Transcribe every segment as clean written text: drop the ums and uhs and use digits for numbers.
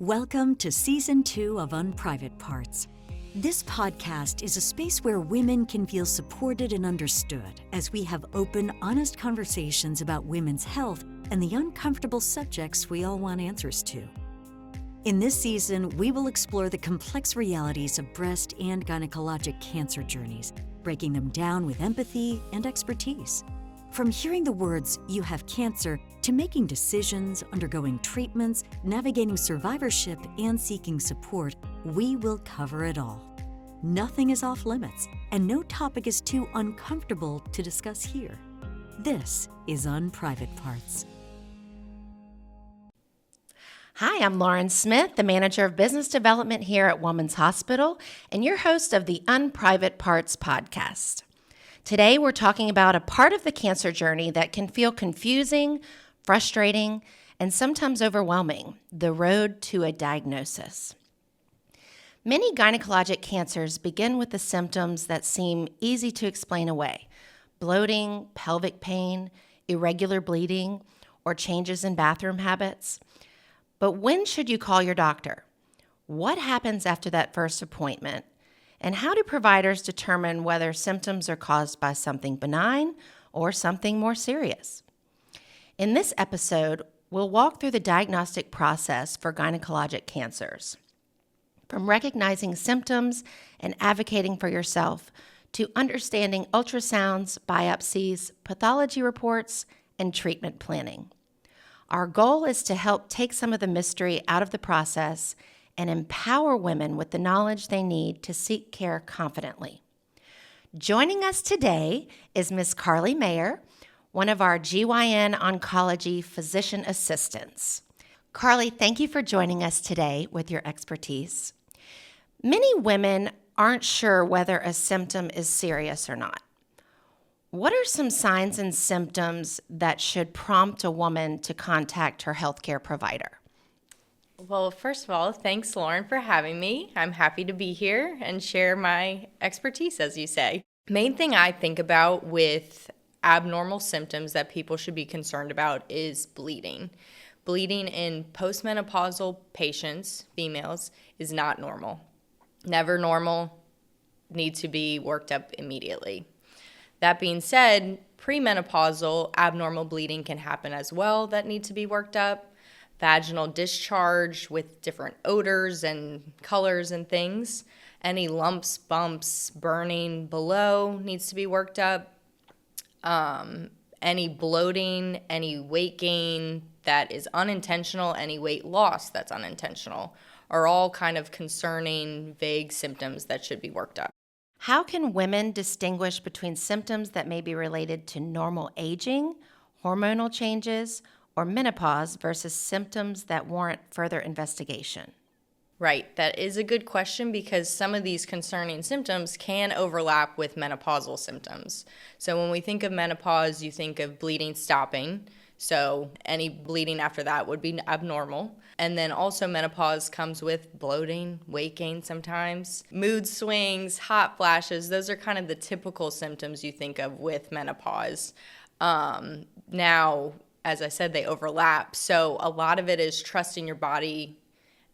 Welcome to Season 2 of Unprivate Parts. This podcast is a space where women can feel supported and understood as we have open, honest conversations about women's health and the uncomfortable subjects we all want answers to. In this season, we will explore the complex realities of breast and gynecologic cancer journeys, breaking them down with empathy and expertise. From hearing the words, "you have cancer," to making decisions, undergoing treatments, navigating survivorship, and seeking support, we will cover it all. Nothing is off limits, and no topic is too uncomfortable to discuss here. This is Unprivate Parts. Hi, I'm Lauren Smith, the Manager of Business Development here at Woman's Hospital, and your host of the Unprivate Parts podcast. Today, we're talking about a part of the cancer journey that can feel confusing, frustrating, and sometimes overwhelming: the road to a diagnosis. Many gynecologic cancers begin with the symptoms that seem easy to explain away: bloating, pelvic pain, irregular bleeding, or changes in bathroom habits. But when should you call your doctor? What happens after that first appointment? And how do providers determine whether symptoms are caused by something benign or something more serious? In this episode, we'll walk through the diagnostic process for gynecologic cancers, from recognizing symptoms and advocating for yourself to understanding ultrasounds, biopsies, pathology reports, and treatment planning. Our goal is to help take some of the mystery out of the process and empower women with the knowledge they need to seek care confidently. Joining us today is Ms. Carly Maher, one of our GYN Oncology physician assistants. Carly, thank you for joining us today with your expertise. Many women aren't sure whether a symptom is serious or not. What are some signs and symptoms that should prompt a woman to contact her healthcare provider? Well, first of all, thanks, Lauren, for having me. I'm happy to be here and share my expertise, as you say. Main thing I think about with abnormal symptoms that people should be concerned about is bleeding. Bleeding in postmenopausal patients, females, is not normal. Never normal, needs to be worked up immediately. That being said, premenopausal abnormal bleeding can happen as well that need to be worked up. Vaginal discharge with different odors and colors and things. Any lumps, bumps, burning below needs to be worked up. Any bloating, any weight gain that is unintentional, any weight loss that's unintentional are all kind of concerning, vague symptoms that should be worked up. How can women distinguish between symptoms that may be related to normal aging, hormonal changes, or menopause versus symptoms that warrant further investigation? Right, that is a good question because some of these concerning symptoms can overlap with menopausal symptoms. So when we think of menopause, you think of bleeding stopping. So any bleeding after that would be abnormal. And then also menopause comes with bloating, weight gain sometimes, mood swings, hot flashes. Those are kind of the typical symptoms you think of with menopause. Now, as I said, they overlap. So a lot of it is trusting your body,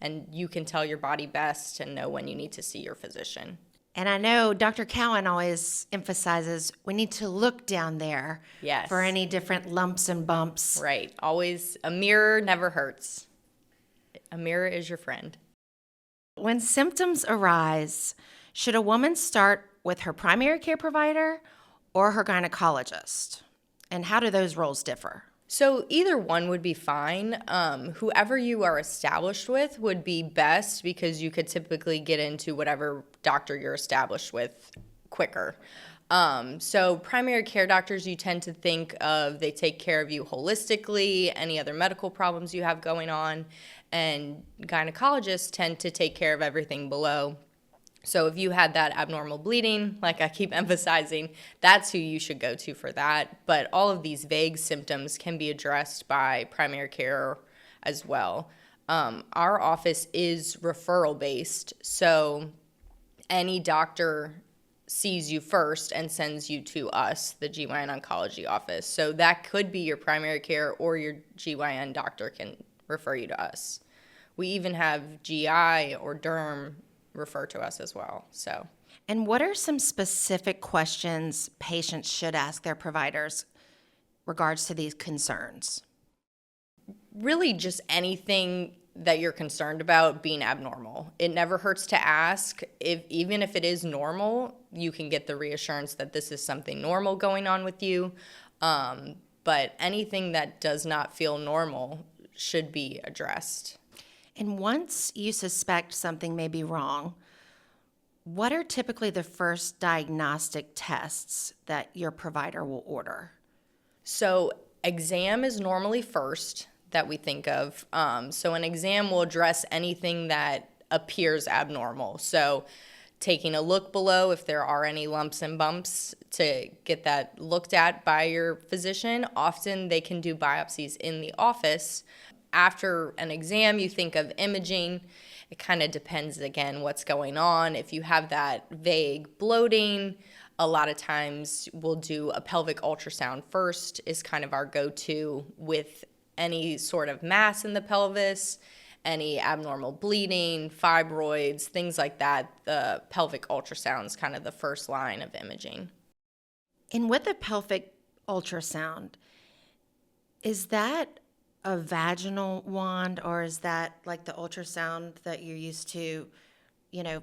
and you can tell your body best and know when you need to see your physician. And I know Dr. Cowan always emphasizes we need to look down there for any different lumps and bumps. Right. Always, a mirror never hurts. A mirror is your friend. When symptoms arise, should a woman start with her primary care provider or her gynecologist? And how do those roles differ? So either one would be fine. Whoever you are established with would be best because you could typically get into whatever doctor you're established with quicker. So primary care doctors, you tend to think of, they take care of you holistically, any other medical problems you have going on, and gynecologists tend to take care of everything below. So if you had that abnormal bleeding, like I keep emphasizing, that's who you should go to for that. But all of these vague symptoms can be addressed by primary care as well. Our office is referral-based, so any doctor sees you first and sends you to us, the GYN Oncology office. So that could be your primary care, or your GYN doctor can refer you to us. We even have GI or derm refer to us as well. So, And what are some specific questions patients should ask their providers regards to these concerns? really just anything that you're concerned about being abnormal. It never hurts to ask. Even if it is normal, you can get the reassurance that this is something normal going on with you. But anything that does not feel normal should be addressed. And once you suspect something may be wrong, what are typically the first diagnostic tests that your provider will order? So exam is normally first that we think of. So an exam will address anything that appears abnormal. So taking a look below if there are any lumps and bumps to get that looked at by your physician. Often they can do biopsies in the office. After an exam, you think of imaging. It kind of depends, again, what's going on. If you have that vague bloating, a lot of times we'll do a pelvic ultrasound first is kind of our go-to with any sort of mass in the pelvis, any abnormal bleeding, fibroids, things like that. The pelvic ultrasound is kind of the first line of imaging. And with the pelvic ultrasound, is that a vaginal wand, or is that like the ultrasound that you're used to,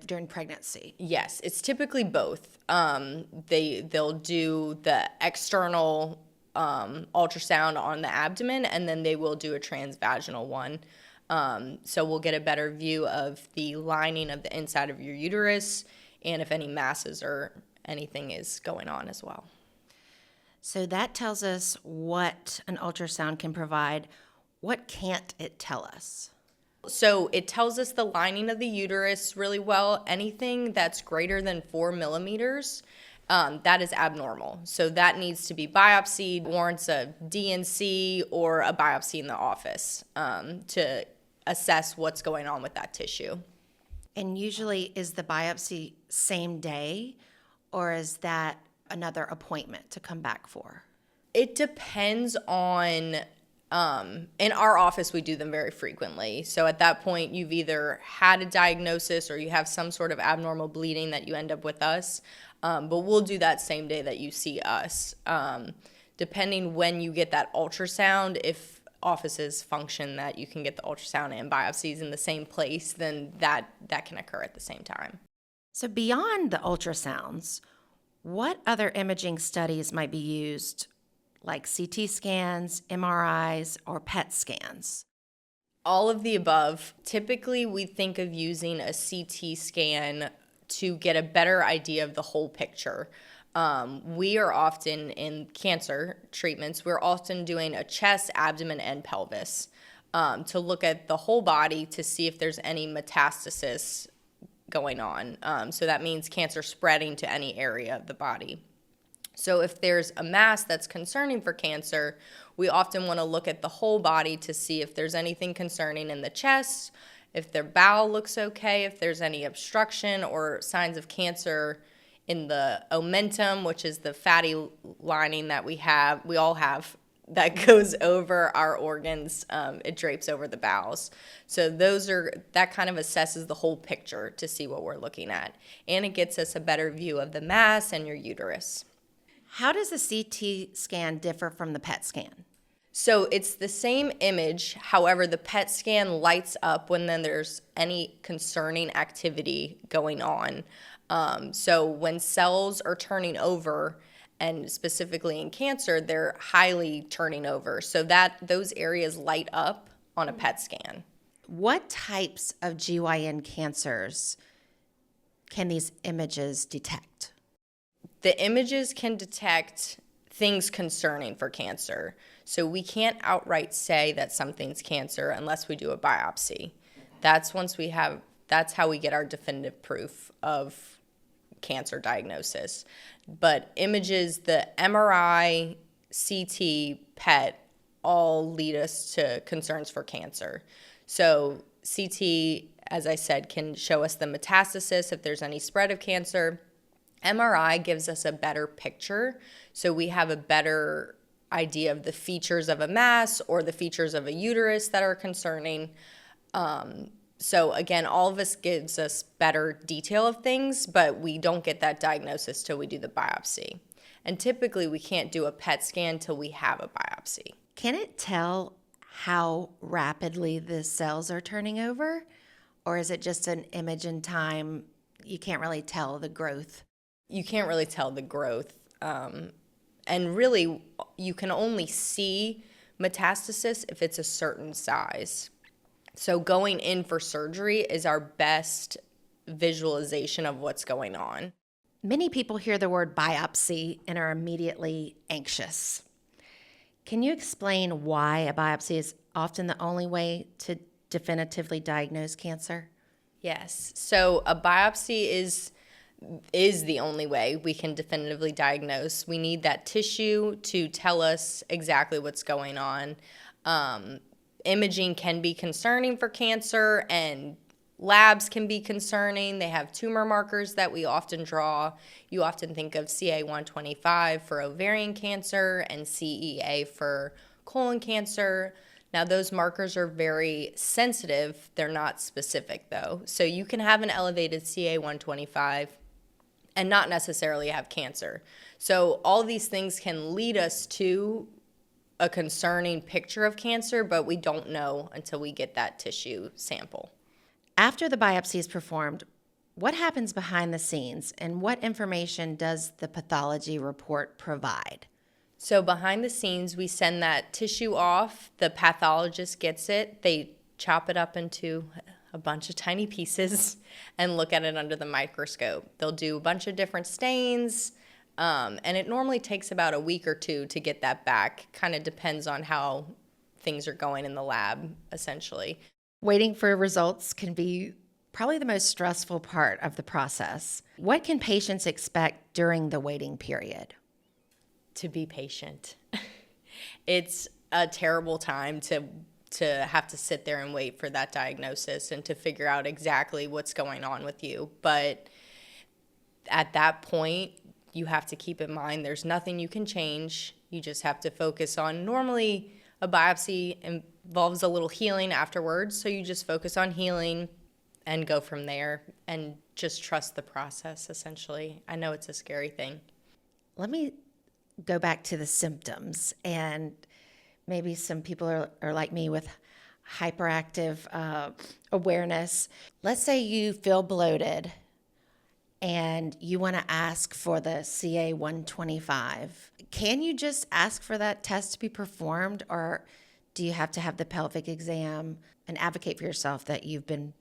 during pregnancy? Yes, it's typically both. They'll do the external ultrasound on the abdomen, and then they will do a transvaginal one. So we'll get a better view of the lining of the inside of your uterus and if any masses or anything is going on as well. So that tells us what an ultrasound can provide. What can't it tell us? So it tells us the lining of the uterus really well. Anything that's greater than 4 millimeters, that is abnormal. So that needs to be biopsied, warrants a DNC or a biopsy in the office to assess what's going on with that tissue. And usually is the biopsy same day, or is that another appointment to come back for? It depends on, in our office, we do them very frequently. So at that point, you've either had a diagnosis or you have some sort of abnormal bleeding that you end up with us. But we'll do that same day that you see us. Depending when you get that ultrasound, if offices function that you can get the ultrasound and biopsies in the same place, then that can occur at the same time. So beyond the ultrasounds, what other imaging studies might be used, like CT scans, MRIs, or PET scans? All of the above. Typically, we think of using a CT scan to get a better idea of the whole picture. We are often in cancer treatments, we're often doing a chest, abdomen, and pelvis to look at the whole body to see if there's any metastasis going on. So that means cancer spreading to any area of the body. So if there's a mass that's concerning for cancer, we often want to look at the whole body to see if there's anything concerning in the chest, if their bowel looks okay, if there's any obstruction or signs of cancer in the omentum, which is the fatty lining that we all have, that goes over our organs. It drapes over the bowels. So that kind of assesses the whole picture to see what we're looking at. And it gets us a better view of the mass and your uterus. How does the CT scan differ from the PET scan? So it's the same image. However, the PET scan lights up when then there's any concerning activity going on. So when cells are turning over, and specifically in cancer, they're highly turning over. So that those areas light up on a PET scan. What types of GYN cancers can these images detect? The images can detect things concerning for cancer. So we can't outright say that something's cancer unless we do a biopsy. That's how we get our definitive proof of cancer diagnosis. But images, the MRI, CT, PET, all lead us to concerns for cancer. So CT, as I said, can show us the metastasis if there's any spread of cancer. MRI gives us a better picture, so we have a better idea of the features of a mass or the features of a uterus that are concerning. So again, all of this gives us better detail of things, but we don't get that diagnosis till we do the biopsy. And typically we can't do a PET scan till we have a biopsy. Can it tell how rapidly the cells are turning over? Or is it just an image in time? You can't really tell the growth. You can't really tell the growth. And really, you can only see metastasis if it's a certain size. So going in for surgery is our best visualization of what's going on. Many people hear the word biopsy and are immediately anxious. Can you explain why a biopsy is often the only way to definitively diagnose cancer? Yes. So a biopsy is the only way we can definitively diagnose. We need that tissue to tell us exactly what's going on. Imaging can be concerning for cancer, and labs can be concerning. They have tumor markers that we often draw. You often think of CA-125 for ovarian cancer and CEA for colon cancer. Now, those markers are very sensitive. They're not specific, though. So you can have an elevated CA-125 and not necessarily have cancer. So all these things can lead us to a concerning picture of cancer, but we don't know until we get that tissue sample. After the biopsy is performed, what happens behind the scenes and what information does the pathology report provide? So behind the scenes, we send that tissue off. The pathologist gets it. They chop it up into a bunch of tiny pieces and look at it under the microscope. They'll do a bunch of different stains, and it normally takes about a week or two to get that back. Kind of depends on how things are going in the lab, essentially. Waiting for results can be probably the most stressful part of the process. What can patients expect during the waiting period? To be patient. It's a terrible time to have to sit there and wait for that diagnosis and to figure out exactly what's going on with you. But at that point, you have to keep in mind there's nothing you can change. You just have to focus on, normally a biopsy involves a little healing afterwards, so you just focus on healing and go from there and just trust the process, essentially. I know it's a scary thing. Let me go back to the symptoms, and maybe some people are like me with hyperactive awareness. Let's say you feel bloated and you want to ask for the CA-125. Can you just ask for that test to be performed, or do you have to have the pelvic exam and advocate for yourself that you've been,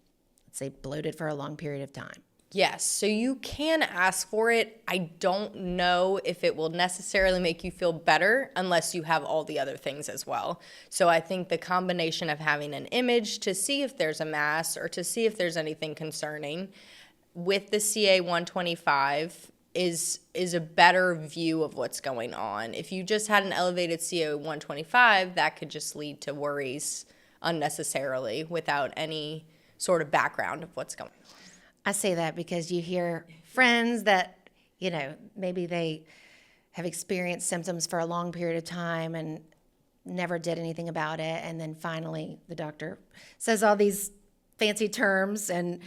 let's say, bloated for a long period of time? Yes, so you can ask for it. I don't know if it will necessarily make you feel better unless you have all the other things as well. So I think the combination of having an image to see if there's a mass or to see if there's anything concerning with the CA-125 is a better view of what's going on. If you just had an elevated CA-125, that could just lead to worries unnecessarily without any sort of background of what's going on. I say that because you hear friends that, maybe they have experienced symptoms for a long period of time and never did anything about it. And then finally the doctor says all these fancy terms and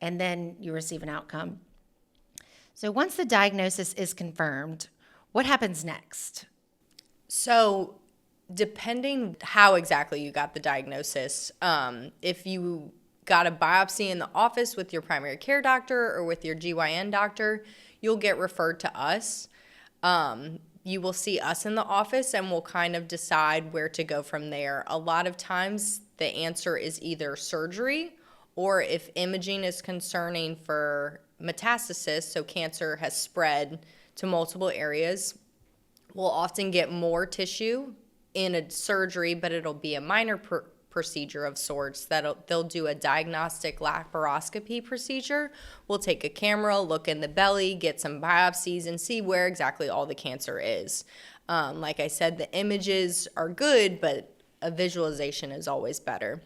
then you receive an outcome. So once the diagnosis is confirmed, what happens next? So depending how exactly you got the diagnosis, if you got a biopsy in the office with your primary care doctor or with your GYN doctor, you'll get referred to us. You will see us in the office and we'll kind of decide where to go from there. A lot of times the answer is either surgery, or if imaging is concerning for metastasis, so cancer has spread to multiple areas, we'll often get more tissue in a surgery, but it'll be a minor procedure of sorts. They'll do a diagnostic laparoscopy procedure. We'll take a camera, look in the belly, get some biopsies, and see where exactly all the cancer is. Like I said, the images are good, but a visualization is always better.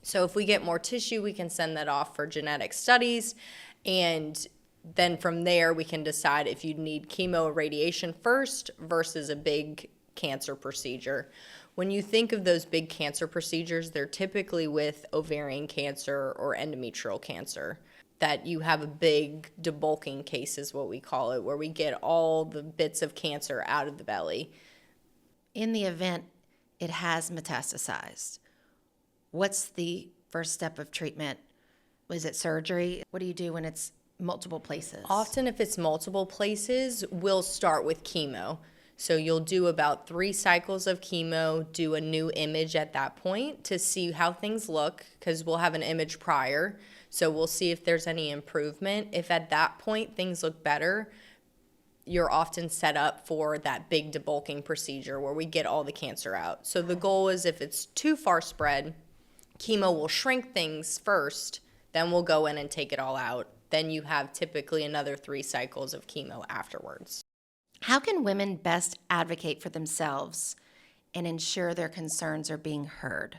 So if we get more tissue, we can send that off for genetic studies, and then from there we can decide if you need chemo or radiation first versus a big cancer procedure. When you think of those big cancer procedures, they're typically with ovarian cancer or endometrial cancer, that you have a big debulking case is what we call it, where we get all the bits of cancer out of the belly. In the event it has metastasized, what's the first step of treatment? Is it surgery? What do you do when it's multiple places? Often if it's multiple places, we'll start with chemo. So you'll do about 3 cycles of chemo, do a new image at that point to see how things look, because we'll have an image prior. So we'll see if there's any improvement. If at that point things look better, you're often set up for that big debulking procedure where we get all the cancer out. So the goal is, if it's too far spread, chemo will shrink things first, then we'll go in and take it all out. Then you have typically another 3 cycles of chemo afterwards. How can women best advocate for themselves and ensure their concerns are being heard?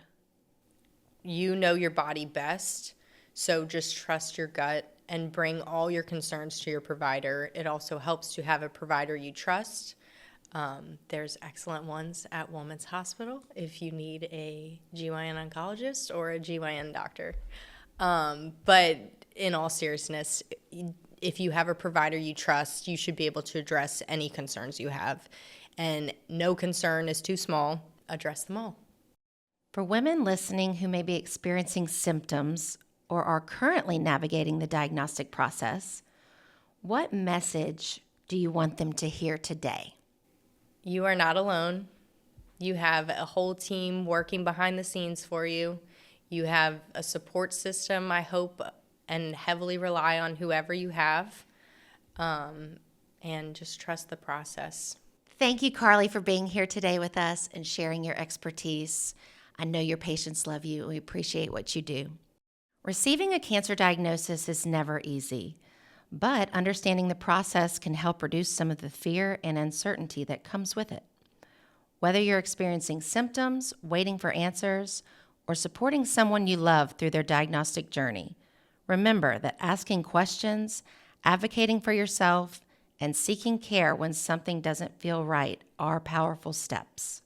You know your body best, so just trust your gut and bring all your concerns to your provider. It also helps to have a provider you trust. There's excellent ones at Women's Hospital if you need a GYN oncologist or a GYN doctor. But in all seriousness, if you have a provider you trust, you should be able to address any concerns you have. And no concern is too small. Address them all. For women listening who may be experiencing symptoms or are currently navigating the diagnostic process, what message do you want them to hear today? You are not alone. You have a whole team working behind the scenes for you. You have a support system, I hope, and heavily rely on whoever you have, and just trust the process. Thank you, Carly, for being here today with us and sharing your expertise. I know your patients love you, and we appreciate what you do. Receiving a cancer diagnosis is never easy, but understanding the process can help reduce some of the fear and uncertainty that comes with it. Whether you're experiencing symptoms, waiting for answers, or supporting someone you love through their diagnostic journey, remember that asking questions, advocating for yourself, and seeking care when something doesn't feel right are powerful steps.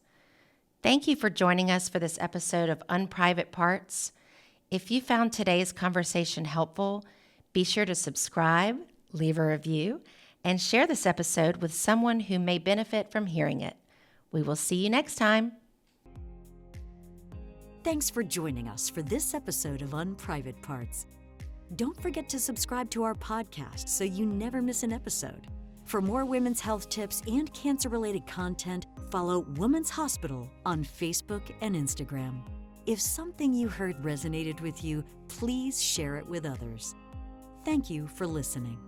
Thank you for joining us for this episode of Unprivate Parts. If you found today's conversation helpful, be sure to subscribe, leave a review, and share this episode with someone who may benefit from hearing it. We will see you next time. Thanks for joining us for this episode of Unprivate Parts. Don't forget to subscribe to our podcast so you never miss an episode. For more women's health tips and cancer-related content, follow Women's Hospital on Facebook and Instagram. If something you heard resonated with you, please share it with others. Thank you for listening.